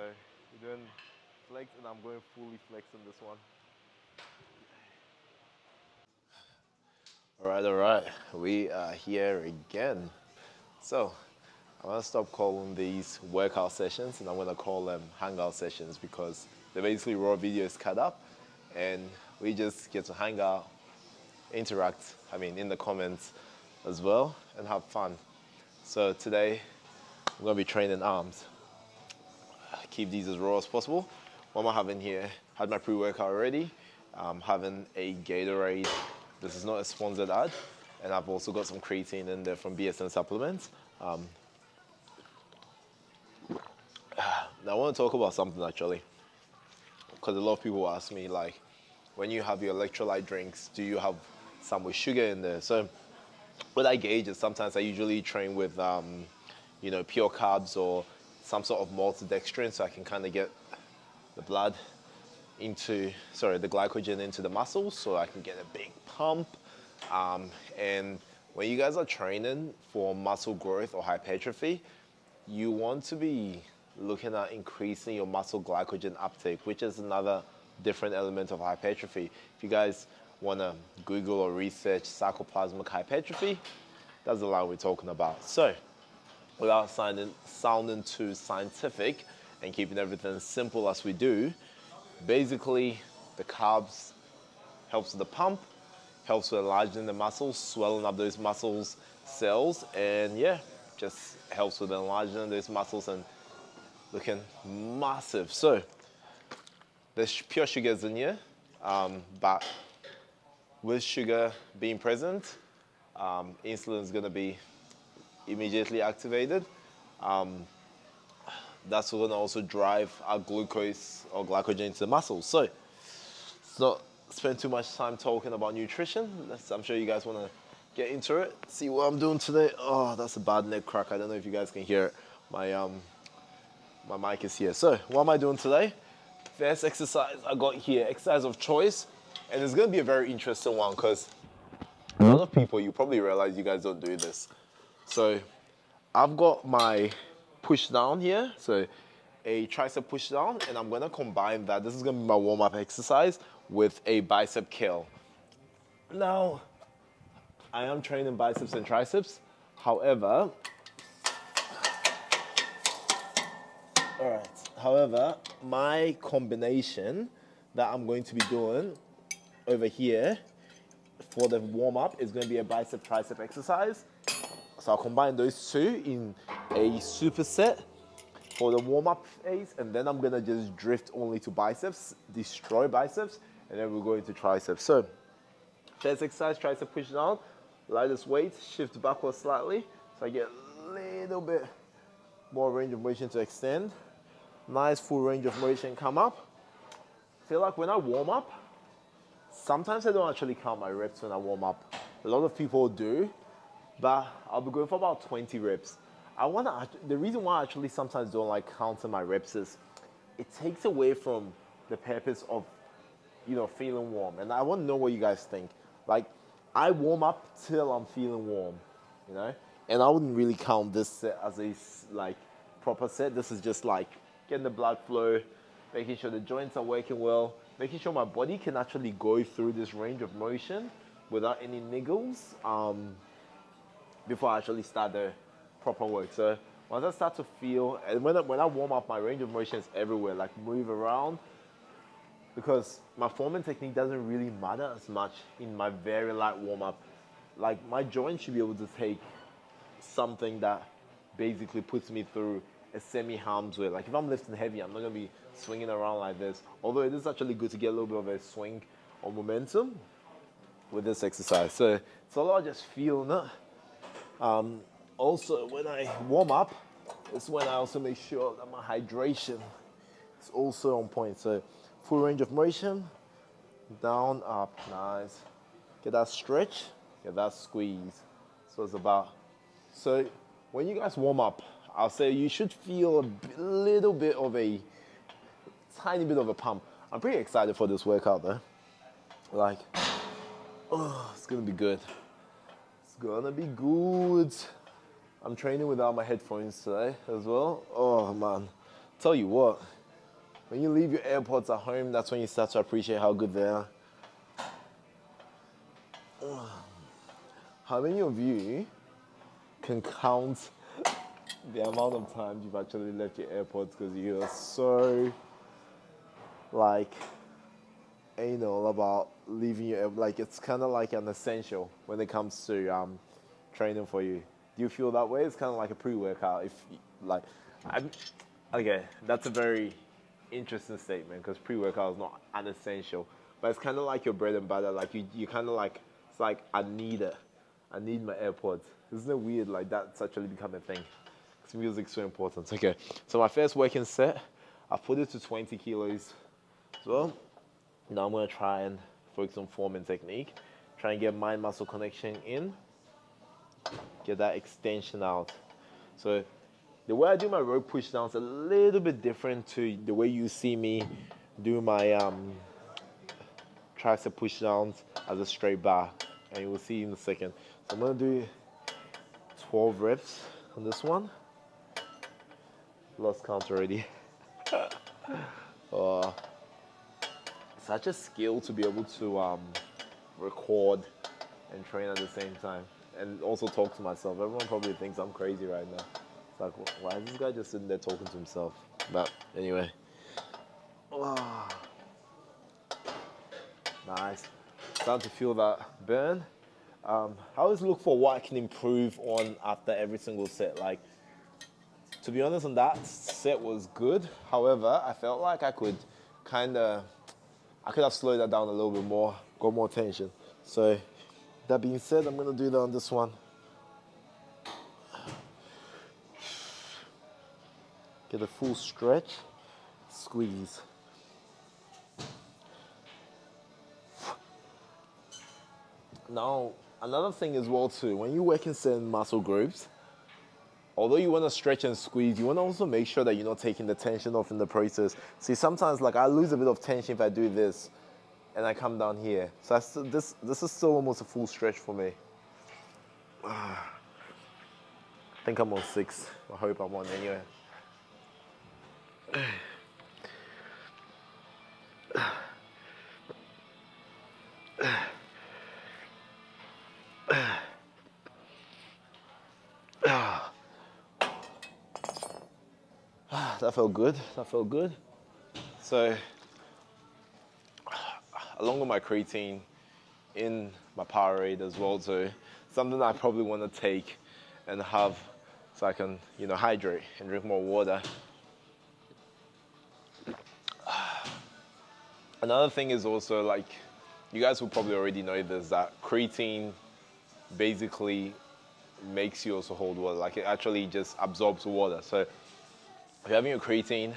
So we're doing flex, and I'm going fully flex on this one. All right. We are here again. So I'm gonna stop calling these workout sessions, and I'm gonna call them hangout sessions because they're basically raw videos cut up, and we just get to hang out, interact. I mean, in the comments as well, and have fun. So today I'm gonna be training arms. Keep these as raw as possible. What am I having here? Had my pre-workout already. I'm having a Gatorade. This is not a sponsored ad. And I've also got some creatine in there from BSN Supplements. Now I want to talk about something actually, because a lot of people ask me like, when you have your electrolyte drinks, do you have some with sugar in there? So what I gauge is sometimes I usually train with, pure carbs or some sort of maltodextrin, so I can kind of get the blood the glycogen into the muscles, so I can get a big pump. And when you guys are training for muscle growth or hypertrophy, you want to be looking at increasing your muscle glycogen uptake, which is another different element of hypertrophy. If you guys want to Google or research sarcoplasmic hypertrophy, that's the line we're talking about. So without sounding too scientific and keeping everything simple as we do, basically the carbs helps with the pump, helps with enlarging the muscles, swelling up those muscles cells, and just helps with enlarging those muscles and looking massive. So there's pure sugars in here, but with sugar being present, insulin is going to be immediately activated. That's going to also drive our glucose or glycogen into the muscles. So let's not spend too much time talking about nutrition. I'm sure you guys want to get into it. See what I'm doing today. Oh, that's a bad neck crack. I don't know if you guys can hear it. My mic is here. So what am I doing today? First exercise I got here, exercise of choice. And it's going to be a very interesting one because a lot of people, you probably realize you guys don't do this. So I've got my push down here, so a tricep push down, and I'm gonna combine that. This is gonna be my warm-up exercise with a bicep curl. Now, I am training biceps and triceps. However, my combination that I'm going to be doing over here for the warm-up is gonna be a bicep tricep exercise. So I'll combine those two in a superset for the warm-up phase, and then I'm gonna just drift only to biceps, destroy biceps, and then we'll go into triceps. So first exercise, tricep push down, lightest weight, shift backwards slightly, so I get a little bit more range of motion to extend. Nice full range of motion, come up. Feel like when I warm up, sometimes I don't actually count my reps when I warm up. A lot of people do, but I'll be going for about 20 reps. The reason why I actually sometimes don't like counting my reps is it takes away from the purpose of, feeling warm. And I want to know what you guys think. Like, I warm up till I'm feeling warm, And I wouldn't really count this set as a, proper set. This is just like getting the blood flow, making sure the joints are working well, making sure my body can actually go through this range of motion without any niggles. Before I actually start the proper work. So once I start to feel, and when I warm up, my range of motion is everywhere, like move around, because my forming technique doesn't really matter as much in my very light warm up. Like my joints should be able to take something that basically puts me through a semi-harm's way. Like if I'm lifting heavy, I'm not gonna be swinging around like this. Although it is actually good to get a little bit of a swing or momentum with this exercise. So it's a lot of just feeling it. Also, when I warm up, it's when I also make sure that my hydration is also on point. So, full range of motion, down, up, nice. Get that stretch, get that squeeze. So when you guys warm up, I'll say you should feel little bit of a tiny bit of a pump. I'm pretty excited for this workout though. It's gonna be good. Gonna be good. I'm training without my headphones today as well. Oh man, Tell you what, when you leave your AirPods at home, that's when you start to appreciate how good they are. How many of you can count the amount of times you've actually left your AirPods because you're so, like, anal about leaving your, like, it's kind of like an essential when it comes to training for you. Do you feel that way? It's kind of like a pre-workout. If, like, okay, that's a very interesting statement because pre-workout is not an essential, but it's kind of like your bread and butter. Like, you kind of like, it's like, I need it. I need my AirPods. Isn't it weird? Like, that's actually become a thing. Because music's so important. Okay, so my first working set, I put it to 20 kilos as well. Now I'm going to try and focus on form and technique. Try and get mind-muscle connection in. Get that extension out. So the way I do my rope push downs is a little bit different to the way you see me do my tricep push downs as a straight bar. And you will see in a second. So I'm going to do 12 reps on this one. Lost count already. Such a skill to be able to record and train at the same time and also talk to myself. Everyone probably thinks I'm crazy right now. It's like, why is this guy just sitting there talking to himself? But anyway. Oh. Nice. Starting to feel that burn. I always look for what I can improve on after every single set. Like, to be honest, on that set was good. However, I felt like I could have slowed that down a little bit more, got more tension. So, that being said, I'm going to do that on this one. Get a full stretch, squeeze. Now, another thing as well too, when you work in certain muscle groups, although you want to stretch and squeeze, you want to also make sure that you're not taking the tension off in the process. See, sometimes like I lose a bit of tension if I do this and I come down here. So this is still almost a full stretch for me. I think I'm on 6. I hope I'm on anyway. That felt good. That felt good. So, along with my creatine in my Powerade as well too, something I probably want to take and have so I can, hydrate and drink more water. Another thing is also like, you guys will probably already know this, that creatine basically makes you also hold water. Like it actually just absorbs water. So if you're having your creatine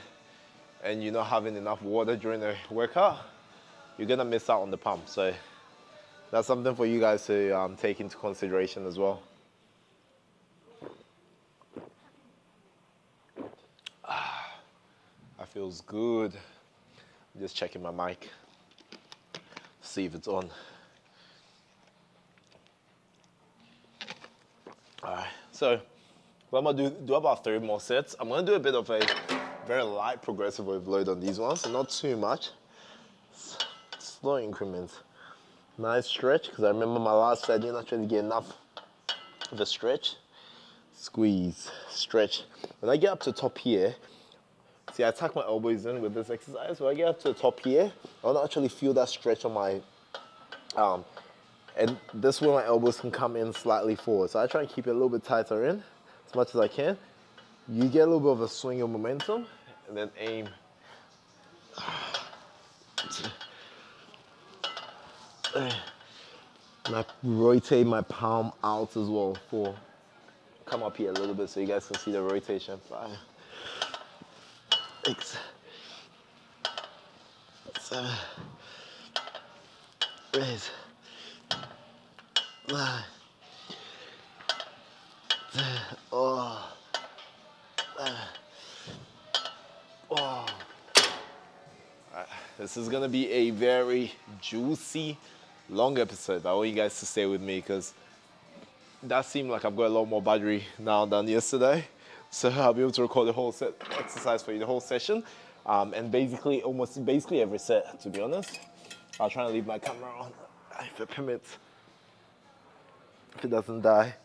and you're not having enough water during the workout, you're gonna miss out on the pump. So that's something for you guys to take into consideration as well. That feels good. I'm just checking my mic, see if it's on. All right, so I'm gonna do about 3 more sets. I'm gonna do a bit of a very light progressive overload on these ones, so not too much. Slow increments. Nice stretch, because I remember my last set I didn't actually get enough of a stretch. Squeeze, stretch. When I get up to the top here, see, I tuck my elbows in with this exercise. When I get up to the top here, I want to actually feel that stretch on my and this way my elbows can come in slightly forward. So I try and keep it a little bit tighter in as much as I can. You get a little bit of a swing of momentum and then aim. And I rotate my palm out as well for, come up here a little bit so you guys can see the rotation. 5, 6, 7, 8, 9, 10. Oh. This is gonna be a very juicy, long episode. I want you guys to stay with me because that seemed like I've got a lot more battery now than yesterday. So I'll be able to record the whole set exercise for you, the whole session, and basically every set. To be honest, I'll try and leave my camera on if it permits, if it doesn't die.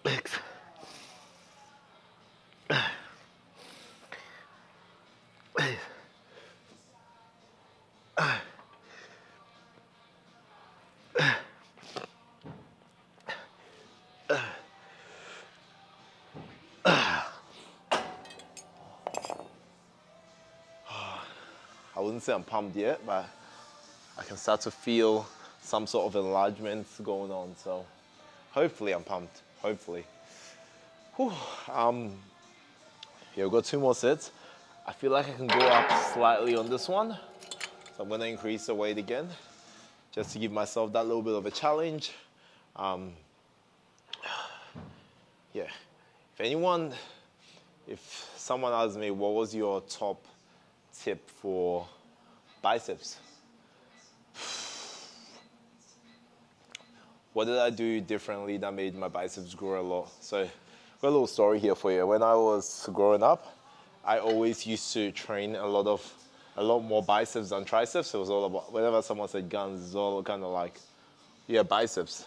Thanks. I wouldn't say I'm pumped yet, but I can start to feel some sort of enlargement going on. So hopefully I'm pumped. Hopefully. Whew. Here we've got 2 more sets. I feel like I can go up slightly on this one. So I'm gonna increase the weight again, just to give myself that little bit of a challenge. Yeah. If someone asks me, what was your top tip for biceps? What did I do differently that made my biceps grow a lot? So, got a little story here for you. When I was growing up, I always used to train a lot more biceps than triceps. It was all about, whenever someone said guns, it's all kind of like, yeah, biceps.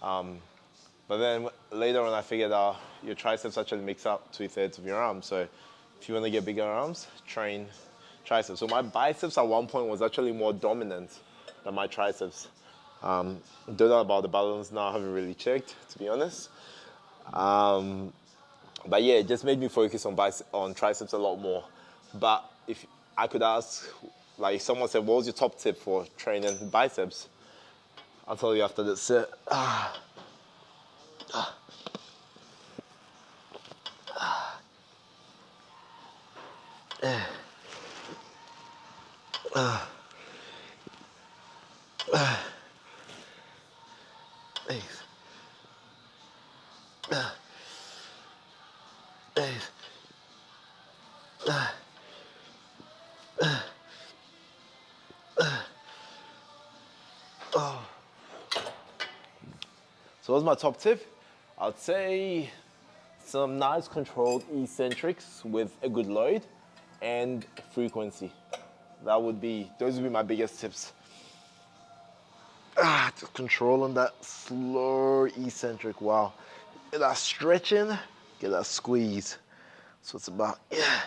But then later on, I figured out your triceps actually makes up 2/3 of your arms. So if you want to get bigger arms, train triceps. So my biceps at one point was actually more dominant than my triceps. Don't know about the balance now. I haven't really checked, to be honest. But yeah, it just made me focus on triceps a lot more. But if I could ask, like if someone said, what was your top tip for training biceps? I'll tell you after this set. Thanks. Thanks. So what's my top tip? I'd say some nice controlled eccentrics with a good load and frequency. Those would be my biggest tips. Just controlling that slow eccentric. Wow. Get that stretching, get that squeeze. So it's about, yeah.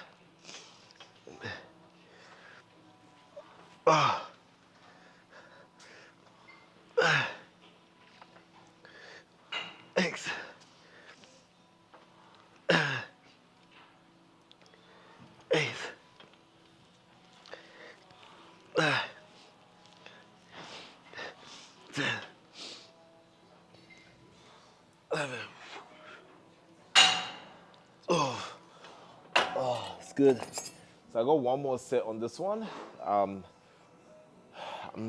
Thanks. Thanks. 10, 11. It's good. So I got one more set on this one. I'm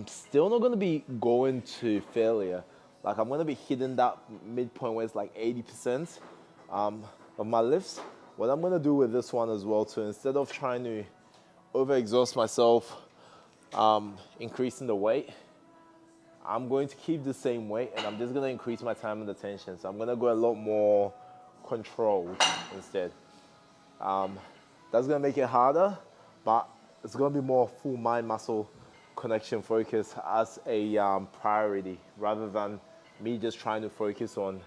still not gonna be going to failure. Like I'm gonna be hitting that midpoint where it's like 80% of my lifts. What I'm gonna do with this one as well too, instead of trying to overexhaust myself, increasing the weight, I'm going to keep the same weight and I'm just gonna increase my time and attention. So I'm gonna go a lot more controlled instead. That's gonna make it harder, but it's gonna be more full mind muscle connection focus as a priority rather than me just trying to focus on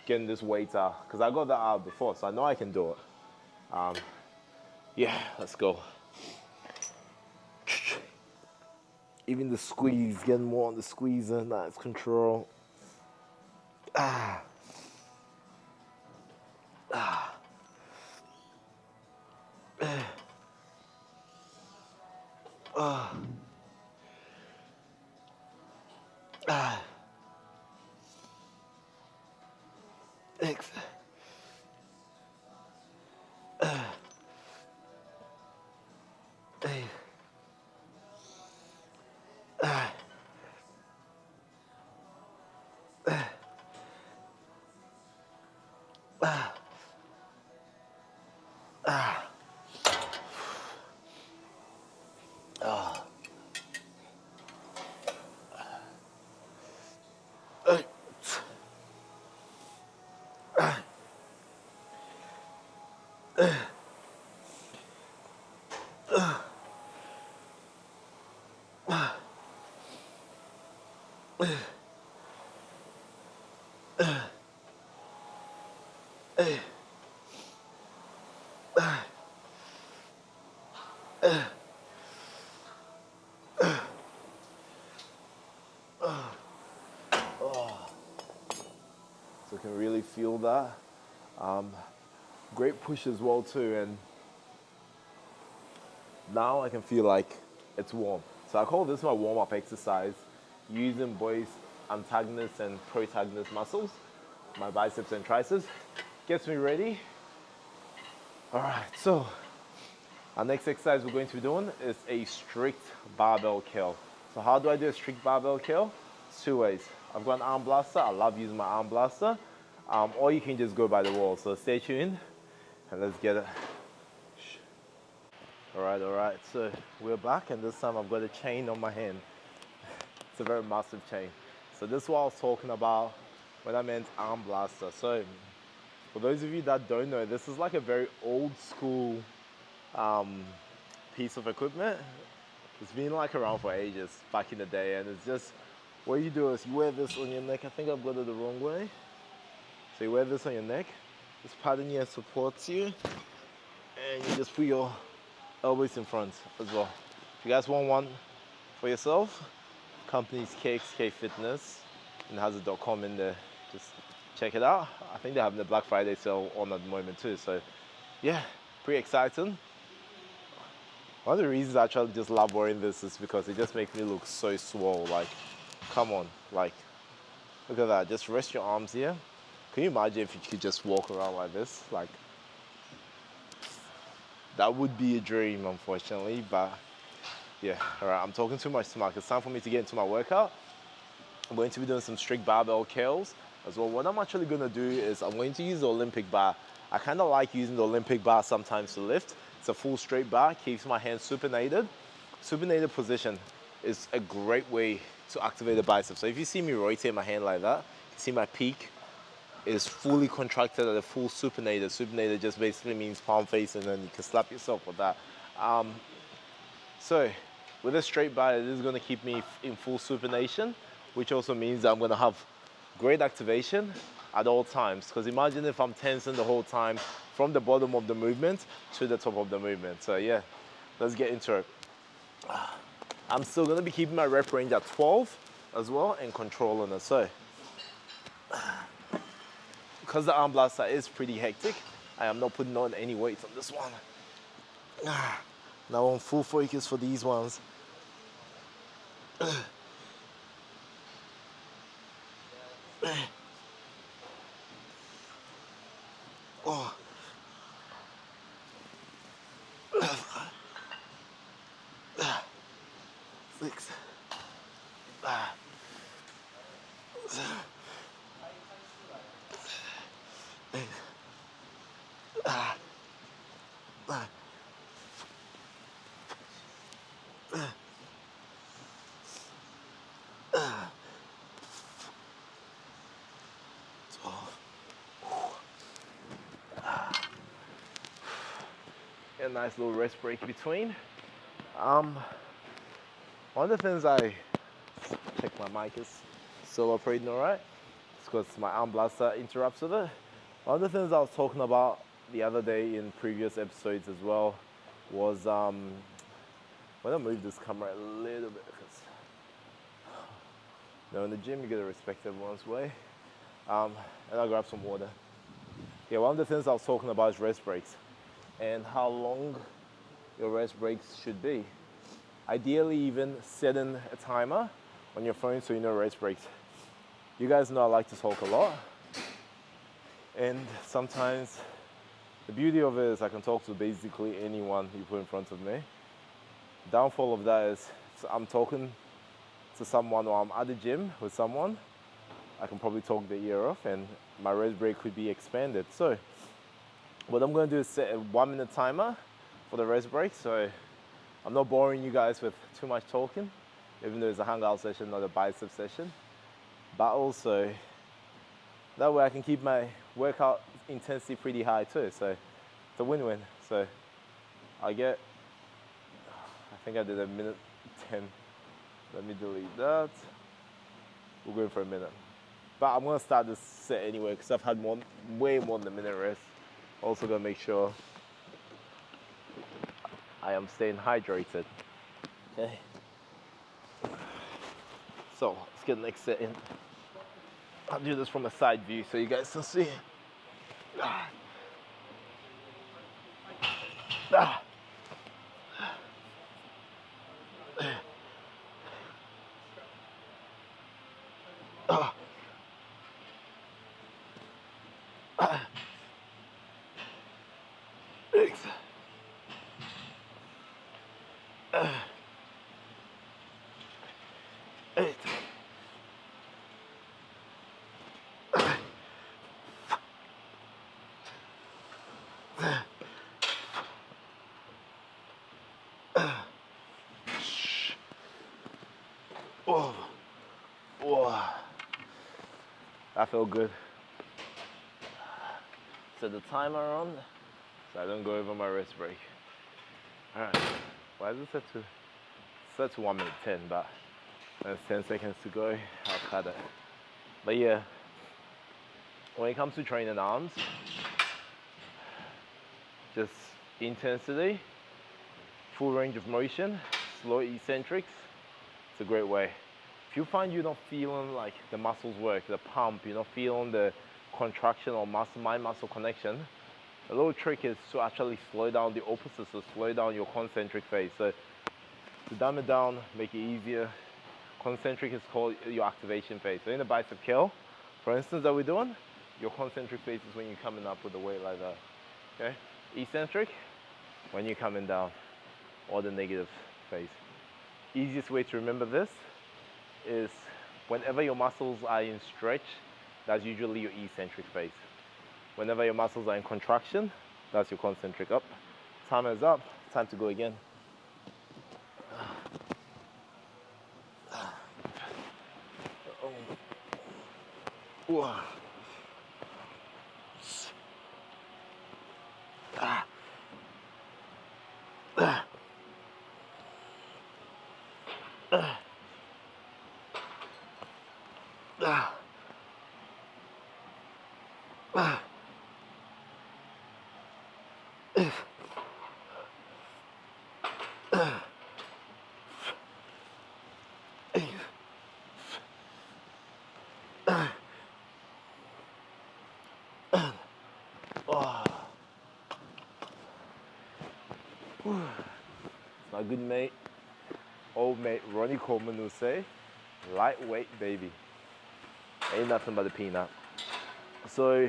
getting this weight out. Because I got that out before, so I know I can do it. Yeah, let's go. Even the squeeze, getting more on the squeeze and nice control. Thanks. Hey. So you can really feel that. Great push as well too, and now I can feel like it's warm. So I call this my warm-up exercise, using both antagonist and protagonist muscles, my biceps and triceps. Gets me ready. All right, so our next exercise we're going to be doing is a strict barbell curl. So how do I do a strict barbell curl? It's two ways. I've got an arm blaster. I love using my arm blaster. Or you can just go by the wall. So stay tuned and let's get it. All right. So we're back, and this time I've got a chain on my hand. It's a very massive chain. So this is what I was talking about when I meant arm blaster. So for those of you that don't know, this is like a very old school piece of equipment. It's been like around for ages back in the day, and it's just what you do is you wear this on your neck. I think I've got it the wrong way. So you wear this on your neck. This padding here supports you, and you just put your elbows in front as well. If you guys want one for yourself, company's KXK Fitness, and it has a .com in there. Just check it out. I think they're having the Black Friday sale on at the moment too. So yeah, pretty exciting. One of the reasons I actually just love wearing this is because it just makes me look so swole. Like, come on, like, look at that. Just rest your arms here. Can you imagine if you could just walk around like this? Like, that would be a dream, unfortunately, but yeah. All right, I'm talking too much smart. It's time for me to get into my workout. I'm going to be doing some strict barbell curls as well. What I'm actually gonna do is I'm going to use the Olympic bar. I kind of like using the Olympic bar sometimes to lift. It's a full straight bar, keeps my hands supinated. Supinated position is a great way to activate the biceps. So if you see me rotate my hand like that, you see my peak is fully contracted at a full supinated. Supinated just basically means palm facing, and you can slap yourself with that. So with a straight bar, it is going to keep me in full supination, which also means that I'm going to have great activation at all times. Because imagine if I'm tensing the whole time from the bottom of the movement to the top of the movement. So yeah, let's get into it. I'm still going to be keeping my rep range at 12 as well and controlling it. So because the arm blaster is pretty hectic, I am not putting on any weight on this one. Now I'm full focus for these ones. Oh. 6, 7, 8, 9, 12. A nice little rest break between. One of the things I check my mic is still operating all right. It's because my arm blaster interrupts with it. One of the things I was talking about the other day in previous episodes as well was when I move this camera a little bit, because in the gym you gotta respect everyone's way. And I'll grab some water. Yeah, one of the things I was talking about is rest breaks and how long your rest breaks should be. Ideally, even setting a timer on your phone so you know rest breaks. You guys know I like to talk a lot, and sometimes the beauty of it is I can talk to basically anyone you put in front of me. Downfall of that is I'm talking to someone, or I'm at the gym with someone, I can probably talk the ear off and my rest break could be expanded. So what I'm going to do is set a 1 minute timer for the rest break, so I'm not boring you guys with too much talking, even though it's a hangout session, not a bicep session. But also, that way I can keep my workout intensity pretty high too. So a win-win. So I get, I think I did a minute 10. Let me delete that. We're going for a minute. But I'm gonna start this set anyway because I've had way more than a minute rest. Also gonna make sure I am staying hydrated. Okay. So let's get the next set in. I'll do this from a side view so you guys can see. Ah. Ah. Ah. Ah. 6. 8. Oh. Whoa. That felt good. Set the timer on so I don't go over my rest break. Alright. Why is it set to 1 minute 10, but there's 10 seconds to go. I'll cut it. But yeah, when it comes to training arms, just intensity, full range of motion, slow eccentrics, it's a great way. If you find you're not feeling like the muscles work, the pump, you're not feeling the contraction or mind-muscle connection, a little trick is to actually slow down the opposite, so slow down your concentric phase. So to dumb it down, make it easier, concentric is called your activation phase. So in the bicep curl, for instance, that we're doing, your concentric phase is when you're coming up with the weight like that, okay? Eccentric, when you're coming down, or the negative phase. Easiest way to remember this is whenever your muscles are in stretch, that's usually your eccentric phase. Whenever your muscles are in contraction, that's your concentric. Up. Timer is up. Time to go again. My good mate, old mate Ronnie Coleman will say, lightweight baby. Ain't nothing but a peanut. So,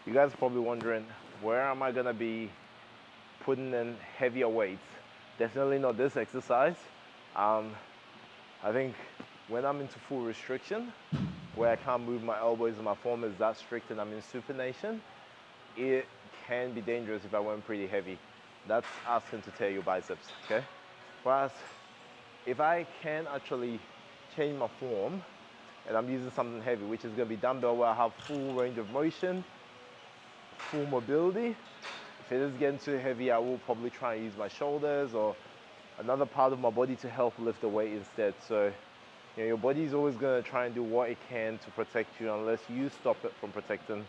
you guys are probably wondering, where am I gonna be putting in heavier weights? Definitely not this exercise. I think when I'm into full restriction, where I can't move my elbows and my form is that strict and I'm in supination, it can be dangerous if I went pretty heavy. That's asking to tear your biceps, okay? Whereas, if I can actually change my form, and I'm using something heavy, which is gonna be dumbbell, where I have full range of motion, full mobility. If it is getting too heavy, I will probably try and use my shoulders or another part of my body to help lift the weight instead. So, you know, your body is always gonna try and do what it can to protect you unless you stop it from protecting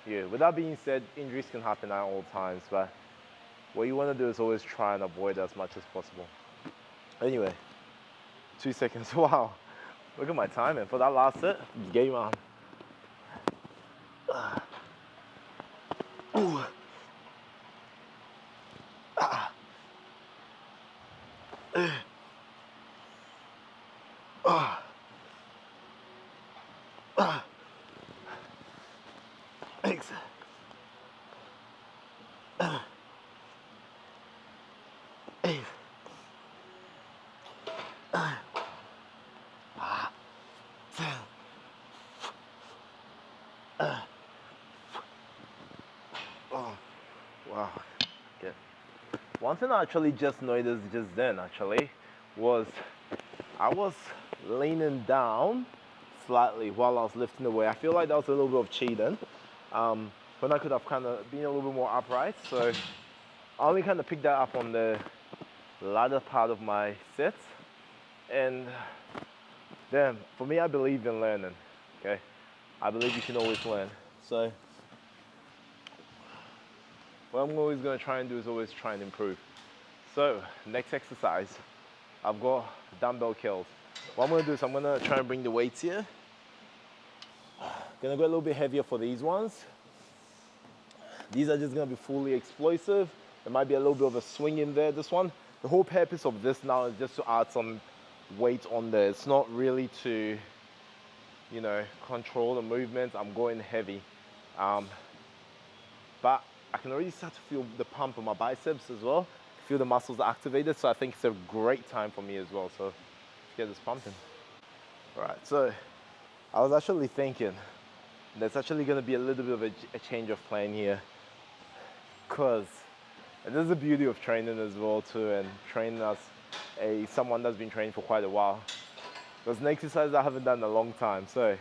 you. With that being said, injuries can happen at all times, but what you wanna do is always try and avoid as much as possible. Anyway, 2 seconds, wow. Look at my timing. For that last set, game on. Ooh. Thanks. Wow. Okay. One thing I actually just noticed just then was I was leaning down slightly while I was lifting the weight. I feel like that was a little bit of cheating. when I could have kind of been a little bit more upright. So I only kind of picked that up on the latter part of my set. And then for me, I believe in learning, okay? I believe you can always learn. So what I'm always gonna try and do is always try and improve. So next exercise, I've got dumbbell curls. What I'm gonna do is I'm gonna try and bring the weights here. Gonna go a little bit heavier for these ones. These are just gonna be fully explosive. There might be a little bit of a swing in there, this one. The whole purpose of this now is just to add some weight on there. It's not really to, you know, control the movement. I'm going heavy. But I can already start to feel the pump on my biceps as well. Feel the muscles activated, so I think it's a great time for me as well. So let's get this pumping. All right, so I was actually thinking there's actually gonna be a little bit of a change of plan here, because this is the beauty of training as well too, and training as someone that's been training for quite a while. There's an exercise I haven't done in a long time. So,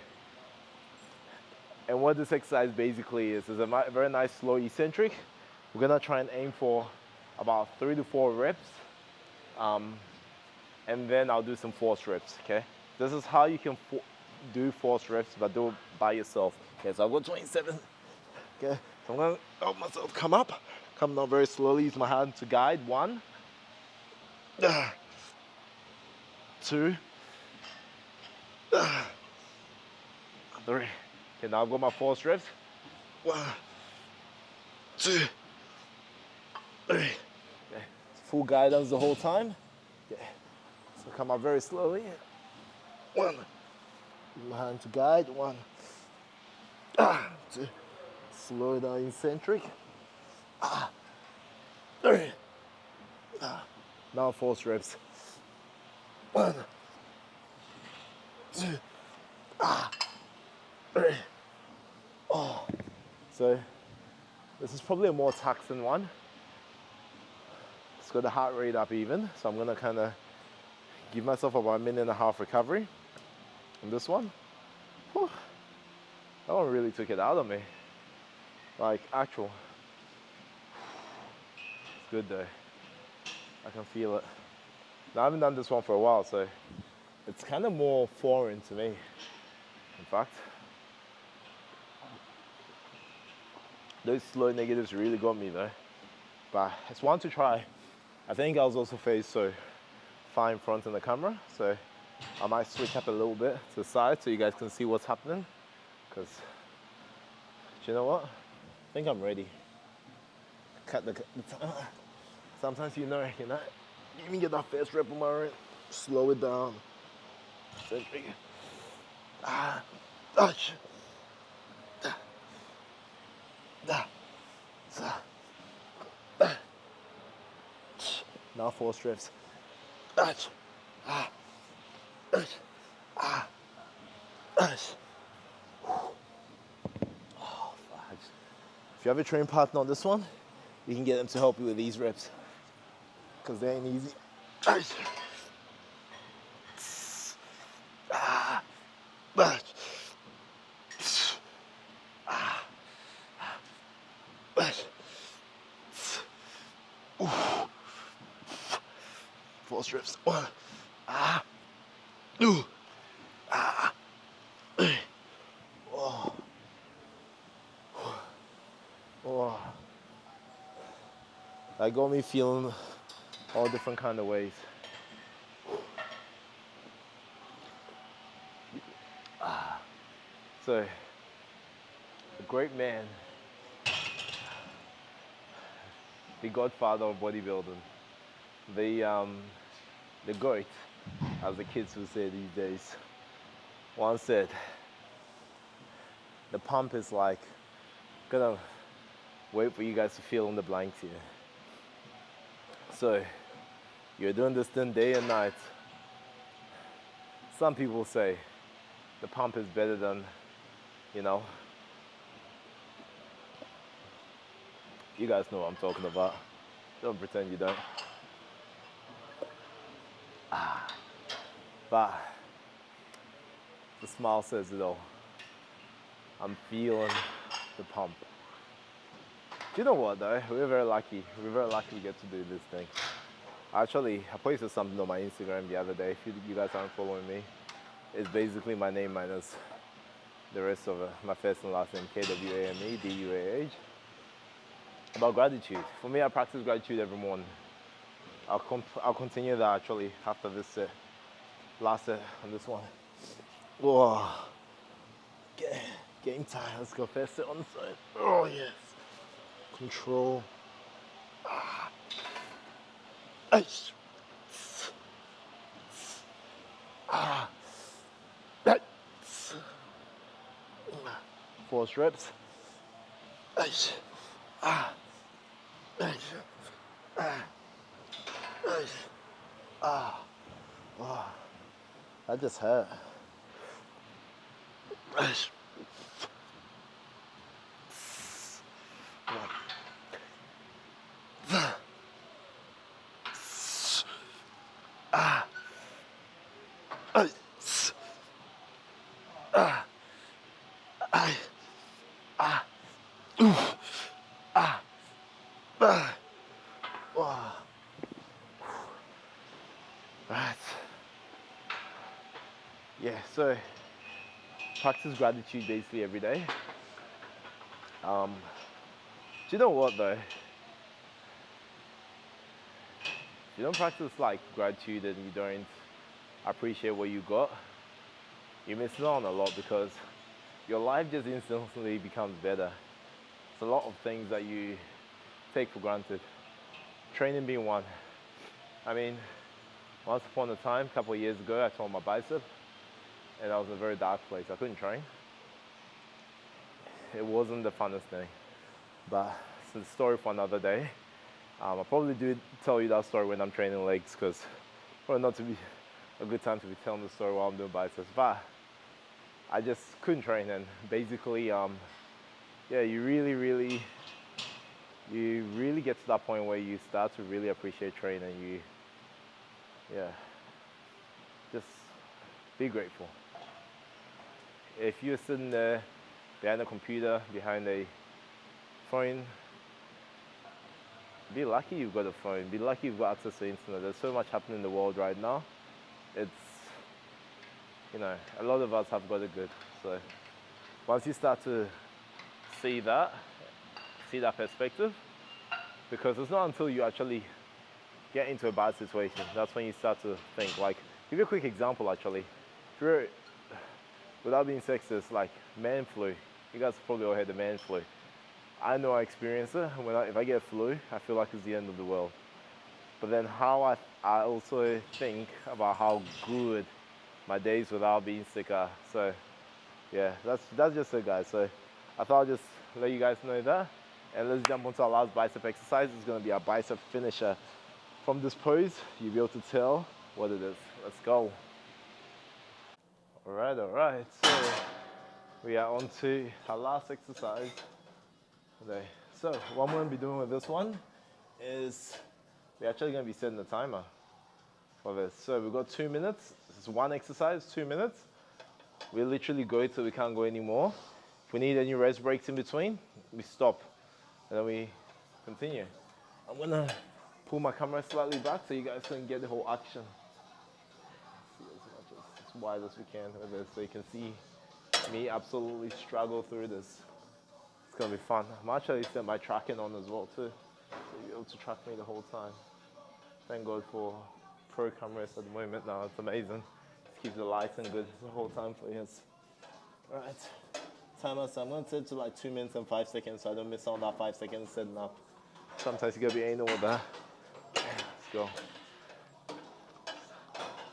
and what this exercise basically is a very nice slow eccentric. We're gonna try and aim for about 3 to 4 reps, and then I'll do some force reps. Okay, this is how you can do force reps, but do it by yourself. Okay, so I've got 27. Okay, so I'm gonna help myself come up, come down very slowly. Use my hand to guide. 1, 2, 3. Okay, now I've got my force reps. 1, 2, 3. Okay, full guidance the whole time. Okay, so come up very slowly. 1. Use my hand to guide. 1, 2. Slow down eccentric. 3. Now force reps. 1, 2, 3. Oh, so this is probably a more taxing one. It's got the heart rate up even, so I'm gonna kind of give myself about 1.5 minutes recovery on this one. Whew. That one really took it out of me, like actual. It's good though. I can feel it. Now I haven't done this one for a while, so it's kind of more foreign to me, in fact. Those slow negatives really got me though, but it's one to try. I think I was also faced so far in front of the camera, so I might switch up a little bit to the side so you guys can see what's happening, because do you know what? I think I'm ready. Cut the sometimes you even get that first rep on my right, slow it down. Now force reps. If you have a training partner on this one, you can get them to help you with these reps, because they ain't easy. Force reps. 1. Oh. That got me feeling all different kind of ways. So, a great man, the godfather of bodybuilding, the GOAT, as the kids would say these days, once said, the pump is like, gonna wait for you guys to fill in the blanks here. So, you're doing this thing day and night. Some people say the pump is better than, you guys know what I'm talking about. Don't pretend you don't. But the smile says it all. I'm feeling the pump. Do you know what though? We're very lucky. We're very lucky we get to do this thing. Actually, I posted something on my Instagram the other day. If you guys aren't following me, it's basically my name minus the rest of my first and last name, Kwame, Duah. About gratitude. For me, I practice gratitude every morning. I'll continue that actually after this last set on this one. Whoa. Game time. Let's go first set on the side. Oh, yes. Control. Ice. Force reps. Ice. That just hurt. Right. Yeah, so practice gratitude basically every day. Do you know what though? If you don't practice like gratitude and you don't appreciate what you got, you're missing out on a lot because your life just instantly becomes better. It's a lot of things that you take for granted. Training being one. I mean, once upon a time, a couple of years ago, I tore my bicep and I was in a very dark place. I couldn't train. It wasn't the funnest thing, but it's a story for another day. I'll probably tell you that story when I'm training legs because probably not to be a good time to be telling the story while I'm doing biceps, but I just couldn't train and basically, yeah, you really get to that point where you start to really appreciate training. Just be grateful. If you're sitting there behind a computer, behind a phone, be lucky you've got a phone. Be lucky you've got access to the internet. There's so much happening in the world right now. It's, a lot of us have got it good. So once you start to see that perspective, because it's not until you actually get into a bad situation, that's when you start to think. Like, give you a quick example actually. If you're, without being sexist, like man flu. You guys probably all had the man flu. I know I experience it. If I get flu, I feel like it's the end of the world. But then how I also think about how good my days without being sick are. So yeah, that's just it, guys. So I thought I'd just let you guys know that. And let's jump onto our last bicep exercise. It's gonna be our bicep finisher. From this pose, you'll be able to tell what it is. Let's go. All right. So we are on to our last exercise today. So what I'm going to be doing with this one is we're actually going to be setting the timer for this. So we've got 2 minutes. This is one exercise, 2 minutes. We literally go till we can't go anymore. If we need any rest breaks in between, we stop and then we continue. I'm going to pull my camera slightly back so you guys can get the whole action. See as wide as we can with this so you can see me absolutely struggle through this. It's gonna be fun. I'm actually set my tracking on as well too, so you'll be able to track me the whole time. Thank God for pro cameras at the moment now. It's amazing. Just keeps the lights and good the whole time for you. All right, timer. So I'm gonna set it to like 2 minutes and 5 seconds, so I don't miss out on that 5 seconds setting up. Sometimes you gotta be anal with that. Let's go.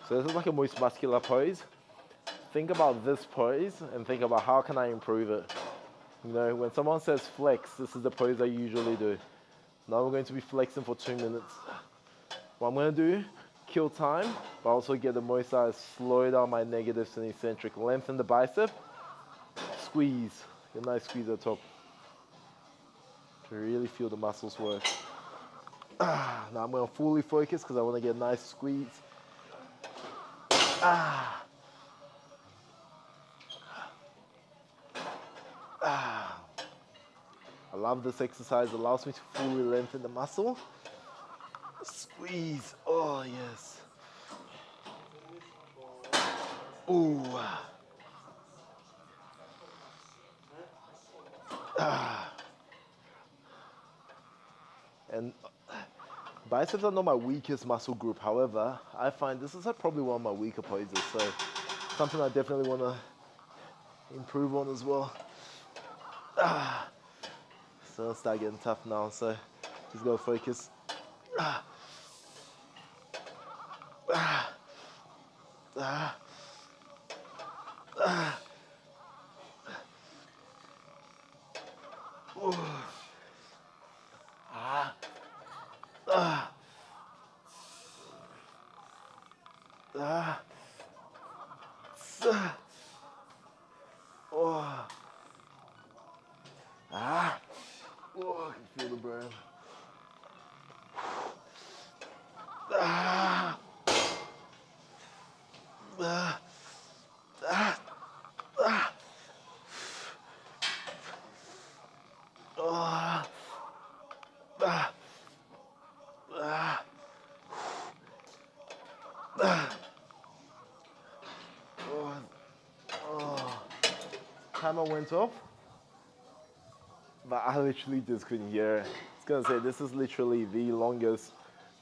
So this is like a most muscular pose. Think about this pose and think about how can I improve it. When someone says flex, this is the pose I usually do. Now we're going to be flexing for 2 minutes. What I'm going to do, kill time, but also get the most out, slow down my negatives and eccentric. Lengthen the bicep, squeeze. Get a nice squeeze at the top. To really feel the muscles work. Now I'm going to fully focus because I want to get a nice squeeze. I love this exercise. It allows me to fully lengthen the muscle. Squeeze. Oh, yes. Ooh. And biceps are not my weakest muscle group. However, I find this is probably one of my weaker poses. So something I definitely want to improve on as well. So it's start getting tough now. So just gotta focus. Oh, I can feel the burn. Timer went off, but I literally just couldn't hear. I was gonna say this is literally the longest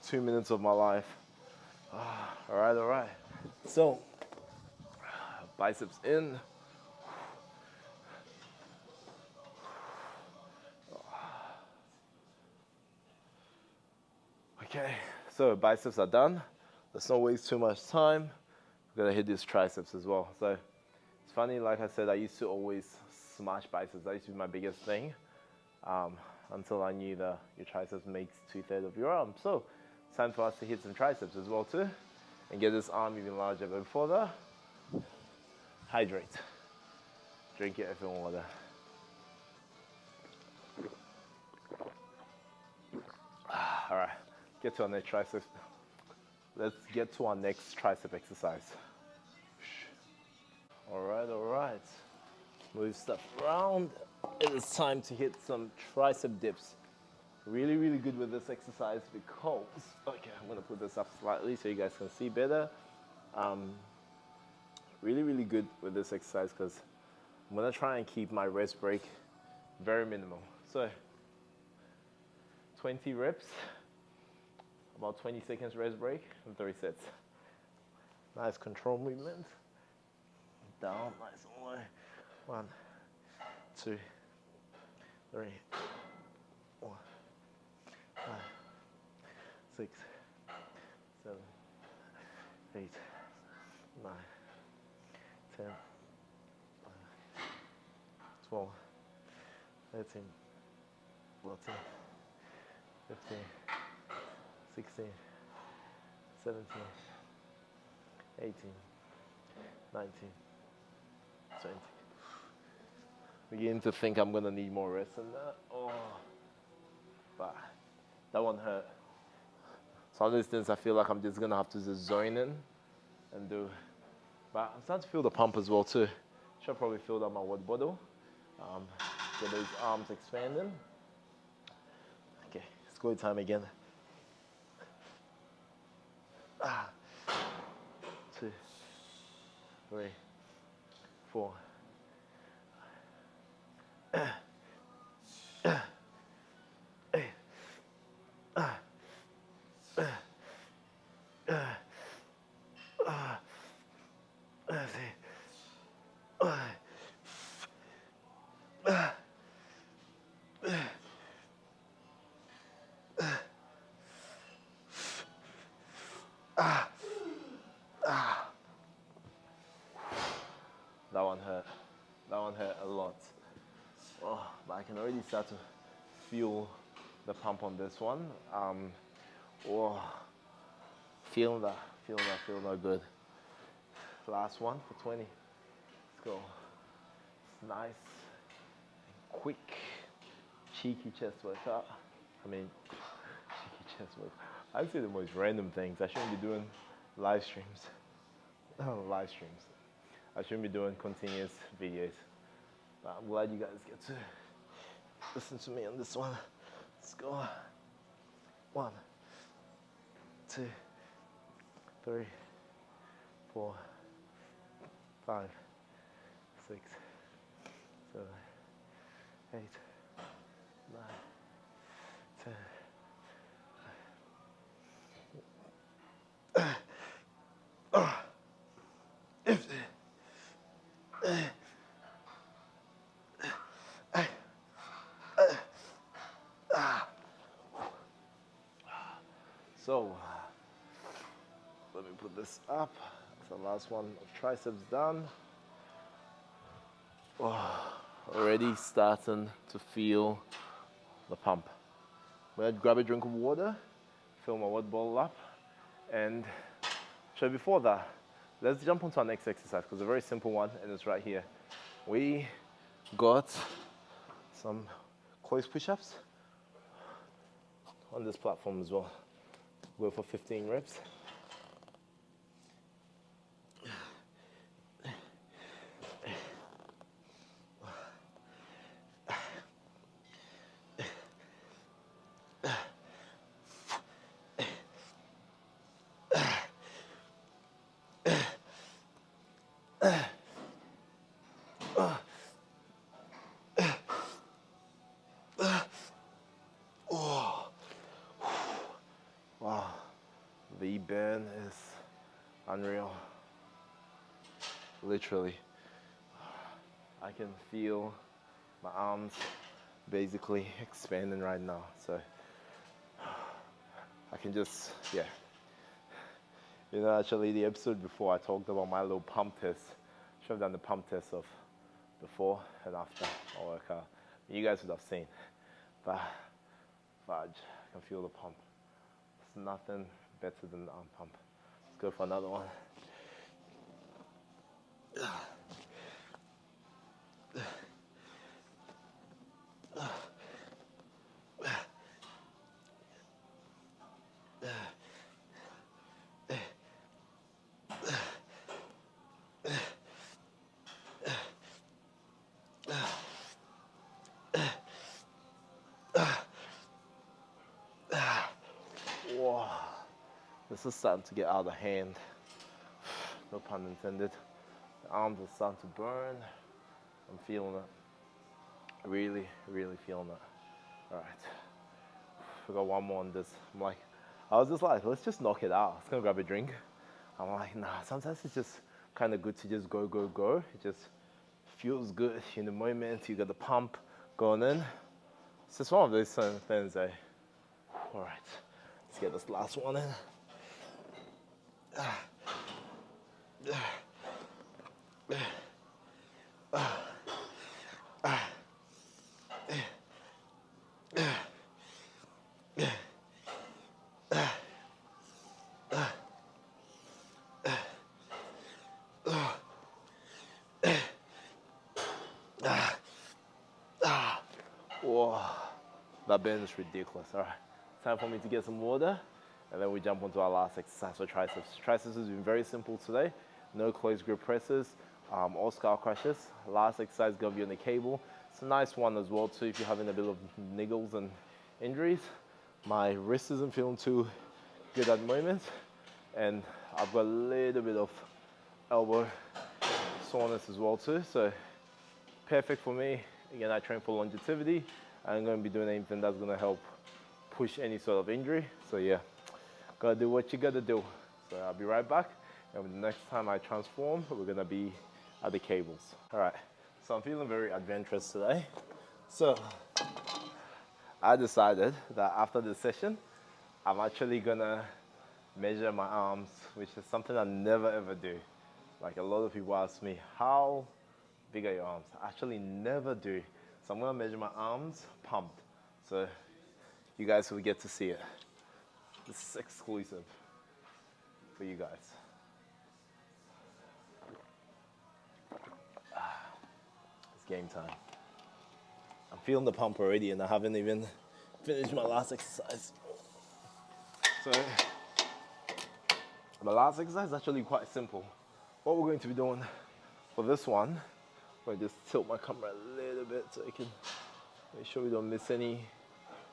2 minutes of my life. All right. So biceps in. Okay, so biceps are done. Let's not waste too much time. We're gonna hit these triceps as well. So it's funny, like I said, I used to always smash biceps. That used to be my biggest thing until I knew that your triceps makes 2/3 of your arm. So it's time for us to hit some triceps as well too and get this arm even larger. But before that, hydrate. Drink your effing water. All right, get to our next tricep. Let's get to our next tricep exercise. All right. Move stuff around. It is time to hit some tricep dips. Really good with this exercise because, okay, I'm gonna put this up slightly so you guys can see better. Really good with this exercise because I'm gonna try and keep my rest break very minimal. So 20 reps, about 20 seconds rest break, and 3 sets. Nice control movement. Down, nice and low. 1, 2, 3, 4, 5, 6, 7, 8, 9, 10, 12, 13, 14, 15, 16, 17, 18, 19, 20. Beginning to think I'm gonna need more rest than that. Oh, but that one hurt. Some instance I feel like I'm just gonna have to just zone in and do. But I'm starting to feel the pump as well too. Should probably fill up my water bottle. Get those arms expanding. Okay, it's go time again. 2, 3, 4. That one hurt. That one hurt a lot. Oh, but I can already start to feel the pump on this one. Feel that good. Last one for 20. Let's go. It's nice, quick, cheeky chest workout. Cheeky chest workout. I say the most random things. I shouldn't be doing live streams. I shouldn't be doing continuous videos. But I'm glad you guys get to Listen to me on this one. Let's go. 1, 2, 3, 4, 5, 6, 7, 8, 9, 10. So, let me put this up. That's the last one of triceps done. Oh, already starting to feel the pump. I'm gonna grab a drink of water, fill my water bottle up, and so before that, let's jump onto our next exercise because it's a very simple one and it's right here. We got some close push-ups on this platform as well. Go for 15 reps. Wow, the burn is unreal. Literally, I can feel my arms basically expanding right now. So I can just, yeah. You know, actually the episode before I talked about my little pump test. Should have done the pump test of before and after my workout. You guys would have seen, but fudge, I can feel the pump. There's nothing better than the arm pump. Let's go for another one. Whoa, this is starting to get out of hand. No pun intended. The arms are starting to burn. I'm feeling it. Really, really feeling it. All right, we got one more on this. I was just like, let's just knock it out. Let's go grab a drink. I'm like, nah, sometimes it's just kind of good to just go, go, go. It just feels good in the moment. You got the pump going in. It's just one of those things, eh? All right, let's get this last one in. Whoa, that bend is ridiculous. All right, time for me to get some water, and then we jump onto our last exercise for triceps. Triceps has been very simple today. No close grip presses, or skull crushes. Last exercise gonna be on the cable. It's a nice one as well too if you're having a bit of niggles and injuries. My wrist isn't feeling too good at the moment, and I've got a little bit of elbow soreness as well too. So perfect for me. Again, I train for longevity. I'm going to be doing anything that's going to help push any sort of injury. So yeah, gotta do what you gotta do. So I'll be right back. And the next time I transform, we're going to be at the cables. All right, so I'm feeling very adventurous today. So I decided that after this session, I'm actually going to measure my arms, which is something I never ever do. Like a lot of people ask me, how big are your arms? I actually never do. So I'm gonna measure my arms pumped. So you guys will get to see it. This is exclusive for you guys. It's game time. I'm feeling the pump already and I haven't even finished my last exercise. So my last exercise is actually quite simple. What we're going to be doing for this one, I'm going to just tilt my camera a little bit so you can Make sure we don't miss any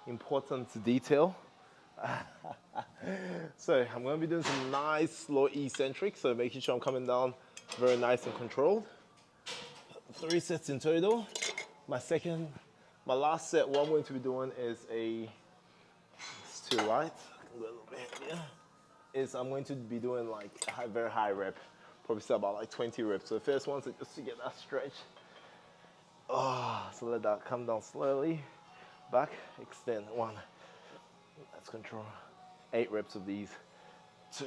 important detail. So I'm going to be doing some nice slow eccentric, so making sure I'm coming down very nice and controlled. 3 sets in total. My last set, what I'm going to be doing is it's too light, a little bit here, is I'm going to be doing like a very high rep, probably say about like 20 reps. So the first one's just to get that stretch. So let that come down slowly. Back, extend, 1. Let's control. 8 reps of these. 2.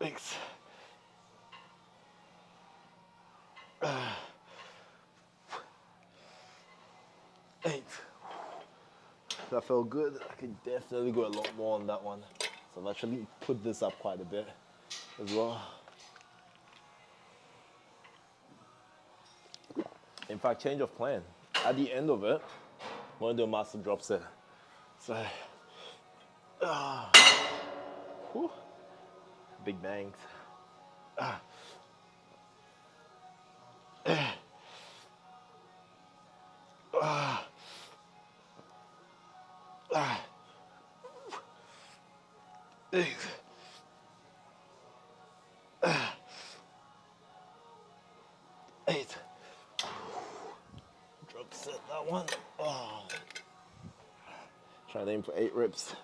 6. Eight. That felt good. I could definitely go a lot more on that one. So I've actually put this up quite a bit as well. In fact, change of plan. At the end of it, I'm going to do a massive drop set. So, big bangs. 8. 8. Drop set that one. Try to aim for 8 reps.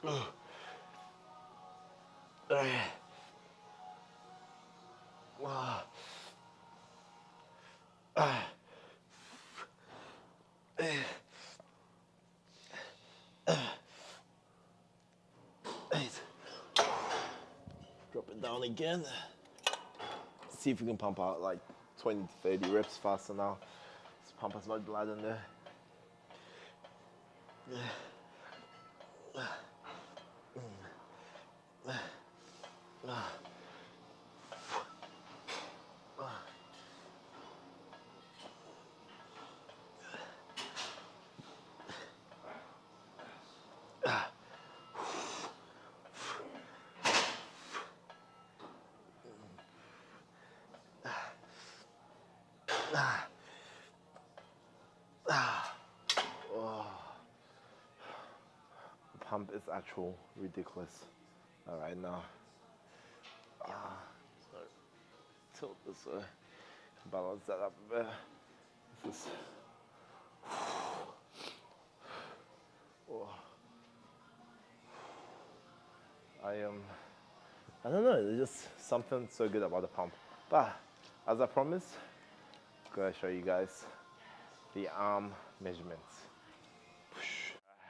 8. Drop it down again. See if we can pump out like 20 to 30 reps faster now. Let's pump as much blood in there. The pump is actual ridiculous. All right, now. So tilt this way, balance that up a bit. This is. I don't know, there's just something so good about the pump. But as I promised, I'm gonna show you guys the arm measurements.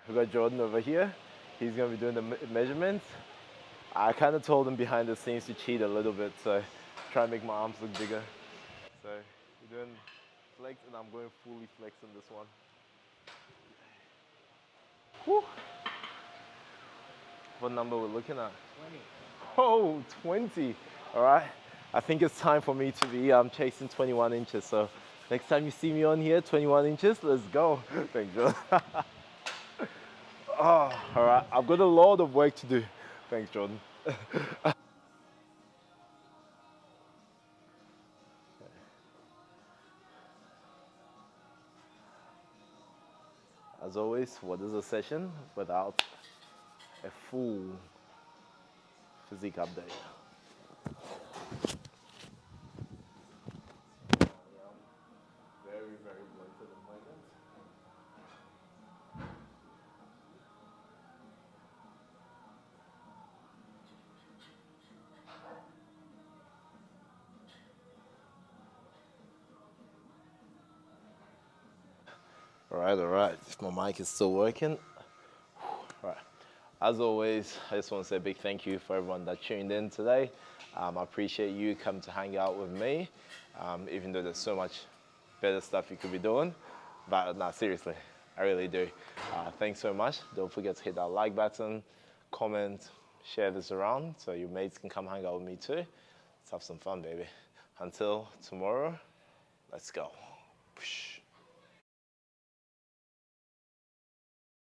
We got Jordan over here. He's gonna be doing the measurements. I kind of told him behind the scenes to cheat a little bit, so try and make my arms look bigger. So we're doing flex, and I'm going fully flex on this one. Whew. What number we're looking at? 20. Oh, 20. All right. I think it's time for me to be chasing 21 inches. So next time you see me on here, 21 inches, let's go. Thanks, Jordan. All right. I've got a lot of work to do. Thanks, Jordan. As always, what is a session without a full physique update? Very, very bloated at the moment. All right. If my mic is still working. All right. As always, I just want to say a big thank you for everyone that tuned in today. I appreciate you coming to hang out with me, even though there's so much better stuff you could be doing. But no, seriously, I really do. Thanks so much. Don't forget to hit that like button, comment, share this around so your mates can come hang out with me too. Let's have some fun, baby. Until tomorrow, let's go.